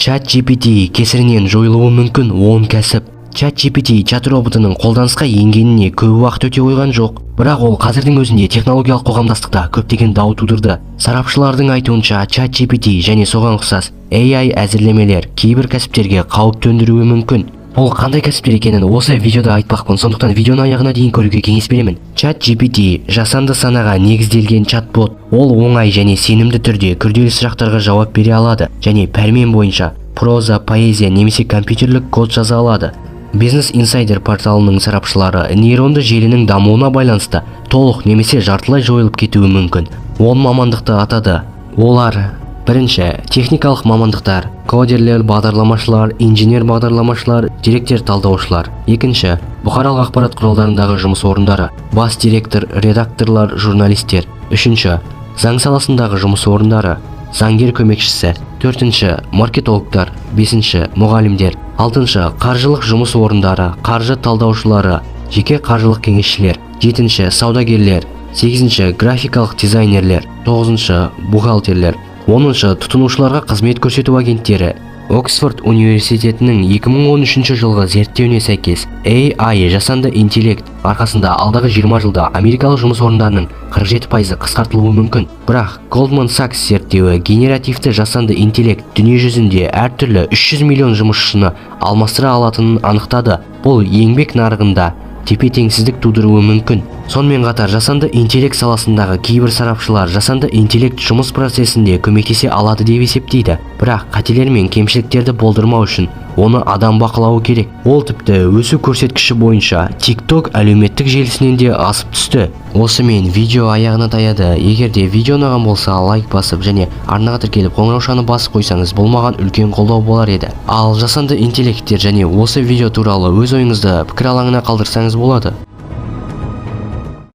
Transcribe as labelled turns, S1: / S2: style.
S1: ChatGPT кесірінен жойылуы мүмкін 10 кәсіп. ChatGPT чат роботының қолданысқа енгеніне көп уақыт өте қойған жоқ, бірақ ол қазірдің өзінде технологиялық қоғамдастықта көптеген дау тудырды. Сарапшылардың айтуынша, ChatGPT және соған ұқсас AI әзірлемелер кейбір кәсіптерге қауіп төндіруі мүмкін. Ол қандай кәсіптер екенін осы видеода айтпақпын, сондықтан видеоны аяғына дейін көруге кеңес беремін. ChatGPT жасанды санаға негізделген чатбот. Ол оңай және сенімді түрде күрделі сұрақтарға жауап бере алады және пәрмен бойынша проза, поэзия немесе компьютерлік код жаза алады. Business Insider порталының сарапшылары нейронды желінің дамуына байланысты толық немесе жартылай жойылып кетуі мүмкін. 10 мамандықты атады. Олар: бірінші, техникалық мамандықтар, кодерлер, бағдарламашылар, инженер бағдарламашылар, деректер талдаушылар. Екінші, бұқаралық ақпарат құралдарындағы жұмыс орындары, бас директор, редакторлар, журналистер. Үшінші, заң саласындағы жұмыс орындары, заңгер көмекшісі. Төртінші, маркетологтар. Бесінші, мұғалімдер. Алтыншы, қаржылық жұмыс орындары, қаржы талдаушылары, жеке қаржылық кеңесшілер. Жетінші, саудагерлер. Сегізінші, графикалық дизайнерлер. Тоғызыншы, бухгалтерлер. 10-шы, тұтынушыларға қызмет көрсету агенттері. Оксфорд университетінің 2013 жылғы зерттеуіне сәйкес, AI жасанды интеллект арқасында алдағы 20 жылда америкалық жұмыс орындарының 47% қысқартылуы мүмкін. Бірақ Goldman Sachs зерттеуі генеративті жасанды интеллект дүние жүзінде әртүрлі 300 миллион жұмысшыны алмастыра алатынын анықтады. Бұл еңбек нарығында тепе-теңсіздік тудыруы мүмкін. Сонымен қатар, жасанды интеллект саласындағы кейбір сарапшылар жасанды интеллект жұмыс процесінде көмектесе алады деп есептейді. Бірақ қателер мен кемшіліктерді болдырмау үшін оны адам бақылауы керек. Ол тіпті өсу көрсеткіші бойынша TikTok әлеуметтік желісінен де асып түсті. Осымен видео аяғына таяды. Егер де видео ұнаған болса, лайк басып және арнаға тіркеліп қоңыраушаны басып қойсаңыз, бұл маған үлкен қолдау болар еді. Ал жасанды интеллекттер және осы видео туралы өз ойыңызды пікір алаңына қалдырсаңыз болады.